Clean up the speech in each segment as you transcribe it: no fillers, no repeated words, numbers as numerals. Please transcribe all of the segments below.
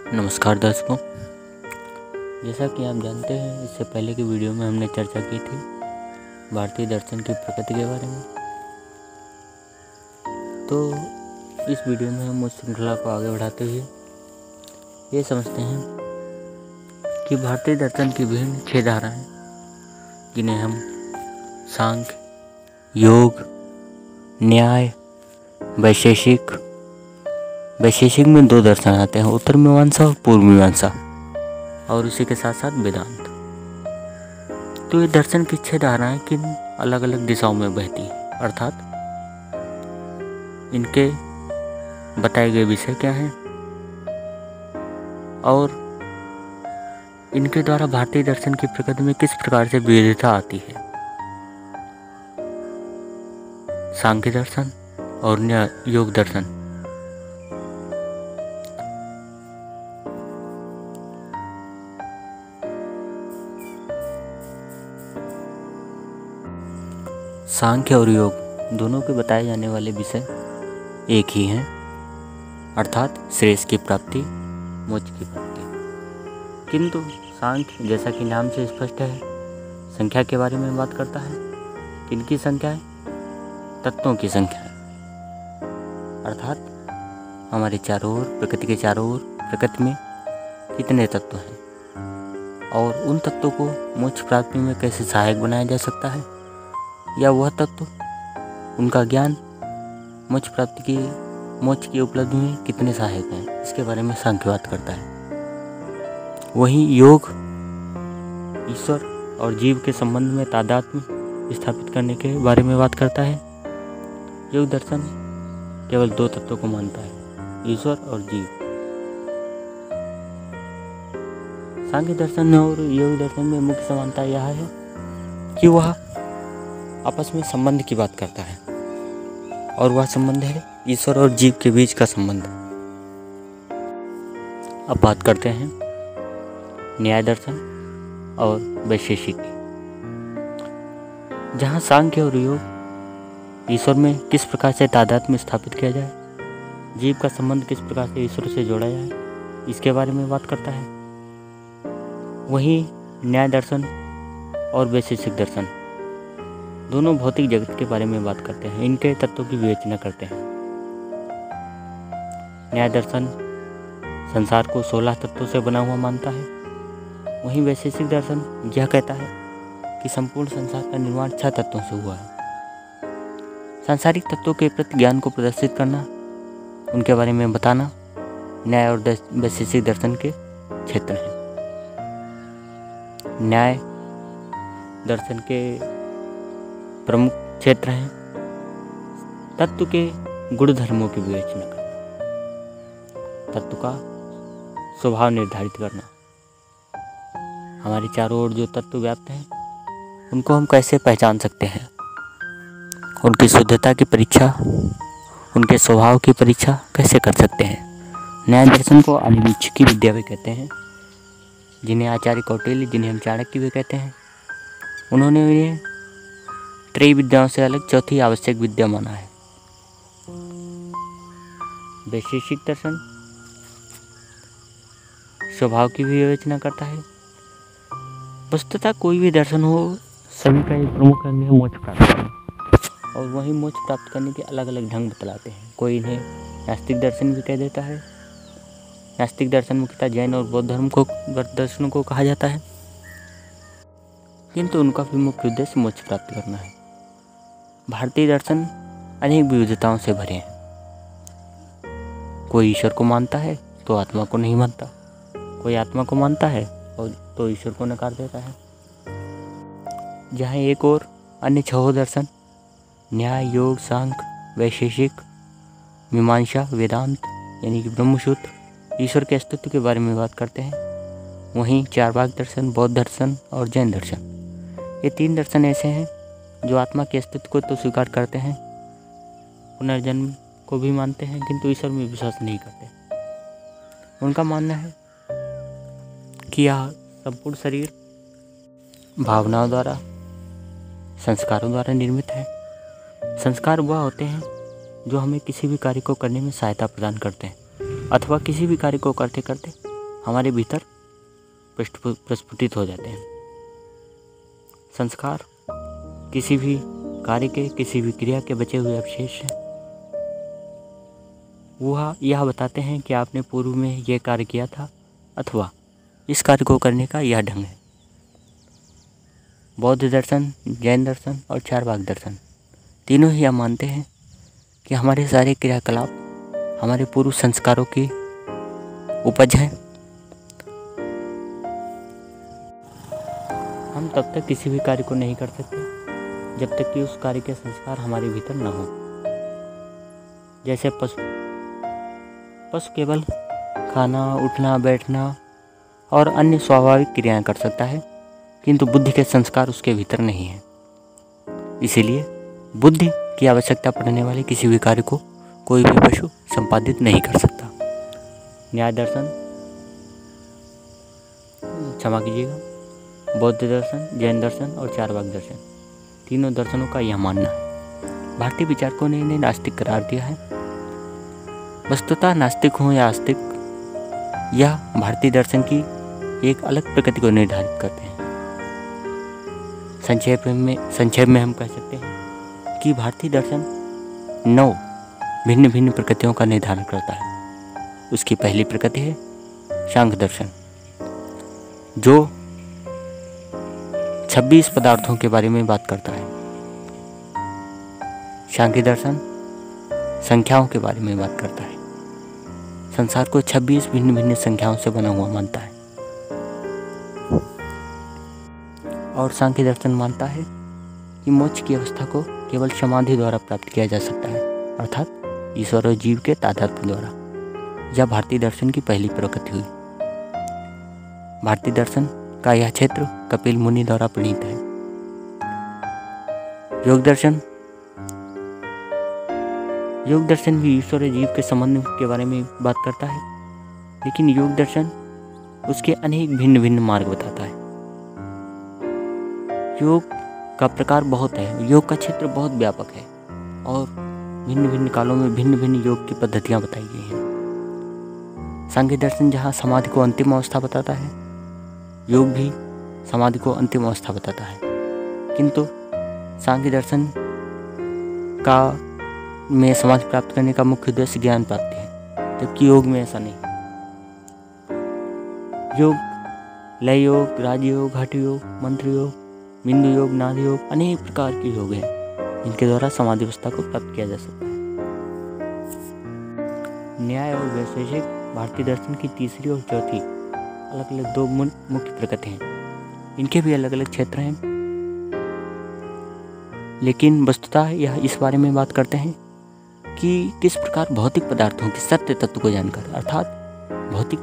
नमस्कार दर्शकों, जैसा कि आप जानते हैं इससे पहले की वीडियो में हमने चर्चा की थी भारतीय दर्शन की प्रकृति के बारे में। तो इस वीडियो में हम उस श्रृंखला को आगे बढ़ाते हुए ये समझते हैं कि भारतीय दर्शन की विभिन्न 6 धाराएं, जिन्हें हम सांख्य, योग, न्याय, वैशेषिक में 2 दर्शन आते हैं, उत्तर मीमांसा और पूर्व मीमांसा, और उसी के साथ साथ वेदांत। तो ये दर्शन की 6 धाराएं किन अलग अलग दिशाओं में बहती हैं, अर्थात इनके बताए गए विषय क्या हैं और इनके द्वारा भारतीय दर्शन की प्रकृति में किस प्रकार से विविधता आती है। सांख्य दर्शन और योग दर्शन। सांख्य और योग दोनों के बताए जाने वाले विषय एक ही हैं, अर्थात श्रेष्ठ की प्राप्ति, मोक्ष की प्राप्ति। किंतु सांख्य, जैसा कि नाम से स्पष्ट है, संख्या के बारे में बात करता है। किनकी संख्या है? तत्वों की संख्या है, अर्थात हमारे चारों ओर, प्रकृति के चारों ओर, प्रकृति में कितने तत्व हैं और उन तत्वों को मोक्ष प्राप्ति में कैसे सहायक बनाया जा सकता है, या वह तत्व, उनका ज्ञान मोक्ष प्राप्ति की, मोक्ष की उपलब्धि में कितने सहायक हैं, इसके बारे में सांख्य बात करता है। वहीं योग ईश्वर और जीव के संबंध में तादात्म्य स्थापित करने के बारे में बात करता है। योग दर्शन केवल 2 तत्वों को मानता है, ईश्वर और जीव। सांख्य दर्शन और योग दर्शन में मुख्य समानता यह है कि वह आपस में संबंध की बात करता है, और वह संबंध है ईश्वर और जीव के बीच का संबंध। अब बात करते हैं न्याय दर्शन और वैशेषिक की, जहाँ सांख्य और योग ईश्वर में किस प्रकार से तादात्म्य स्थापित किया जाए, जीव का संबंध किस प्रकार से ईश्वर से जोड़ा जाए, इसके बारे में बात करता है। वहीं न्याय दर्शन और वैशेषिक दर्शन दोनों भौतिक जगत के बारे में बात करते हैं, इनके तत्वों की विवेचना करते हैं। न्याय दर्शन संसार को 16 तत्वों से बना हुआ मानता है। वहीं वैशेषिक दर्शन यह कहता है कि संपूर्ण संसार का निर्माण 6 तत्वों से हुआ है। सांसारिक तत्वों के प्रति ज्ञान को प्रदर्शित करना, उनके बारे में बताना न्याय और वैशेषिक दर्शन के क्षेत्र हैं। न्याय दर्शन के प्रमुख क्षेत्र हैं तत्व के गुण धर्मों की विवेचना करना, तत्व का स्वभाव निर्धारित करना। हमारे चारों ओर जो तत्व व्याप्त हैं उनको हम कैसे पहचान सकते हैं, उनकी शुद्धता की परीक्षा, उनके स्वभाव की परीक्षा कैसे कर सकते हैं। न्याय दर्शन को आदिवीक्षिकी विद्या भी कहते हैं, जिन्हें आचार्य कौटिल्य, जिन्हें हम चाणक्य भी कहते हैं, उन्होंने उन्हें त्रय विद्याओं से अलग चौथी आवश्यक विद्या माना है। वैशेषिक दर्शन स्वभाव की भी विवेचना करता है। वस्तुतः कोई भी दर्शन हो, सभी का एक प्रमुख अंग है मोक्ष प्राप्त करना, और वही मोक्ष प्राप्त करने के अलग अलग ढंग बतलाते हैं। कोई इन्हें नास्तिक दर्शन भी कह देता है। नास्तिक दर्शन मुख्यतः जैन और बौद्ध धर्म को दर्शनों को कहा जाता है, किंतु उनका भी मुख्य उद्देश्य मोक्ष प्राप्त करना है। भारतीय दर्शन अनेक विविधताओं से भरे हैं। कोई ईश्वर को मानता है तो आत्मा को नहीं मानता, कोई आत्मा को मानता है और तो ईश्वर को नकार देता है। जहाँ एक और अन्य 6 दर्शन न्याय, योग, सांख्य, वैशेषिक, मीमांसा, वेदांत यानी कि ब्रह्मसूत्र ईश्वर के अस्तित्व के बारे में बात करते हैं, वहीं चारवाक दर्शन, बौद्ध दर्शन और जैन दर्शन, ये 3 दर्शन ऐसे हैं जो आत्मा के अस्तित्व को तो स्वीकार करते हैं, पुनर्जन्म को भी मानते हैं, किंतु ईश्वर में विश्वास नहीं करते। उनका मानना है कि यह संपूर्ण शरीर भावनाओं द्वारा, संस्कारों द्वारा निर्मित है। संस्कार वह होते हैं जो हमें किसी भी कार्य को करने में सहायता प्रदान करते हैं, अथवा किसी भी कार्य को करते करते हमारे भीतर प्रस्फुटित हो जाते हैं। संस्कार किसी भी कार्य के, किसी भी क्रिया के बचे हुए अवशेष हैं। वह यह बताते हैं कि आपने पूर्व में यह कार्य किया था अथवा इस कार्य को करने का यह ढंग है। बौद्ध दर्शन, जैन दर्शन और चारवाक दर्शन तीनों ही यह मानते हैं कि हमारे सारे क्रियाकलाप हमारे पूर्व संस्कारों की उपज हैं। हम तब तक किसी भी कार्य को नहीं कर सकते जब तक कि उस कार्य के संस्कार हमारे भीतर न हो। जैसे पशु केवल खाना, उठना, बैठना और अन्य स्वाभाविक क्रियाएं कर सकता है, किंतु बुद्धि के संस्कार उसके भीतर नहीं है। इसीलिए बुद्धि की आवश्यकता पड़ने वाले किसी भी कार्य को कोई भी पशु संपादित नहीं कर सकता। न्याय दर्शन, क्षमा कीजिएगा, बौद्ध दर्शन, जैन दर्शन और चारवाक दर्शन तीनों दर्शनों का यह मानना है। भारतीय विचारकों ने इन्हें नास्तिक करार दिया है। वस्तुतः नास्तिक हो या आस्तिक, यह भारतीय दर्शन की एक अलग प्रकृति को निर्धारित करते हैं। संक्षेप में हम कह सकते हैं कि भारतीय दर्शन 9 भिन्न भिन्न प्रकृतियों का निर्धारण करता है। उसकी पहली प्रकृति है सांख्य दर्शन, जो 26 पदार्थों के बारे में बात करता है। सांख्य दर्शन संख्याओं के बारे में बात करता है। संसार को 26 भिन्न भिन्न संख्याओं से बना हुआ मानता है। और सांख्य दर्शन मानता है कि मोक्ष की अवस्था को केवल समाधि द्वारा प्राप्त किया जा सकता है, अर्थात ईश्वर और जीव के तादात्म्य द्वारा। यह भारतीय दर्शन की पहली प्रकृति हुई। भारतीय दर्शन का यह क्षेत्र कपिल मुनि द्वारा प्रणीत है। योग दर्शन भी ईश्वर और जीव के संबंध के बारे में बात करता है, लेकिन योग दर्शन उसके अनेक भिन्न भिन्न मार्ग बताता है। योग का प्रकार बहुत है, योग का क्षेत्र बहुत व्यापक है और भिन्न भिन्न कालों में भिन्न भिन्न योग की पद्धतियाँ बताई गई हैं। सांख्य दर्शन जहाँ समाधि को अंतिम अवस्था बताता है, योग भी समाधि को अंतिम अवस्था बताता है। किंतु सांख्य दर्शन का में समाधि प्राप्त करने का मुख्य उद्देश्य ज्ञान प्राप्ति है, जबकि योग में ऐसा नहीं। योग लय योग, राजयोग, हठ योग, मंत्र योग, बिंदु योग, नाद योग, अनेक प्रकार के योग हैं जिनके द्वारा समाधि अवस्था को प्राप्त किया जा सकता है। न्याय और वैशेषिक भारतीय दर्शन की तीसरी और चौथी अलग अलग 2 मुख्य प्रकृति हैं। इनके भी अलग अलग क्षेत्र हैं, लेकिन वस्तुतः यह इस बारे में बात करते हैं कि किस प्रकार भौतिक पदार्थों के सत्य तत्व को जानकर, अर्थात भौतिक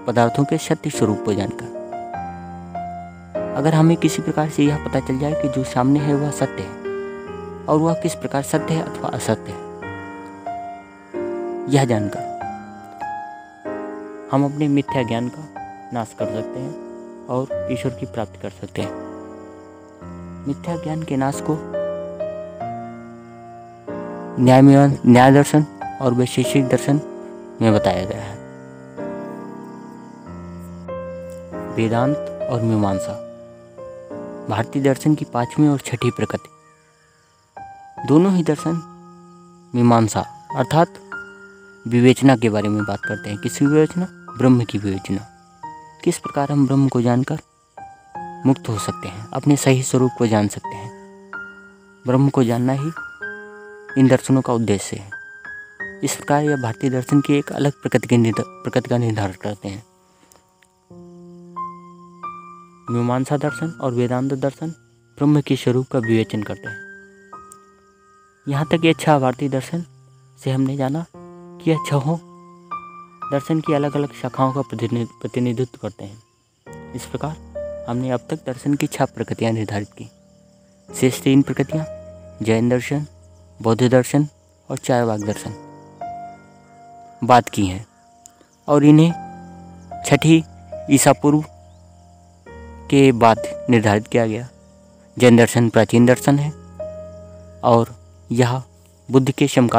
पदार्थों के सत्य स्वरूप को जानकर, अगर हमें किसी प्रकार से यह पता चल जाए कि जो सामने है वह सत्य है और वह किस प्रकार सत्य है अथवा असत्य है, यह जानकर हम अपने मिथ्या ज्ञान का नाश कर सकते हैं और ईश्वर की प्राप्ति कर सकते हैं। मिथ्या ज्ञान के नाश को न्याय दर्शन और वैशेषिक दर्शन में बताया गया है। वेदांत और मीमांसा भारतीय दर्शन की 5वीं और 6ठी प्रकृति। दोनों ही दर्शन मीमांसा अर्थात विवेचना के बारे में बात करते हैं। किसकी विवेचना? ब्रह्म की विवेचना। किस प्रकार हम ब्रह्म को जानकर मुक्त हो सकते हैं, अपने सही स्वरूप को जान सकते हैं। ब्रह्म को जानना ही इन दर्शनों का उद्देश्य है। इस प्रकार यह भारतीय दर्शन की एक अलग प्रकृति का निर्धारण करते हैं। मीमांसा दर्शन और वेदांत दर्शन ब्रह्म के स्वरूप का विवेचन करते हैं। यहाँ तक ये 6 भारतीय दर्शन से हमने जाना कि यह 6 दर्शन की अलग अलग शाखाओं का प्रतिनिधित्व करते हैं। इस प्रकार हमने अब तक दर्शन की 6 प्रकृतियाँ निर्धारित की। शेष 3 प्रकृतियाँ जैन दर्शन, बौद्ध दर्शन और चारवाक दर्शन बात की हैं और इन्हें 6ठी ईसा पूर्व के बाद निर्धारित किया गया। जैन दर्शन प्राचीन दर्शन है और यह बुद्ध के समकालीन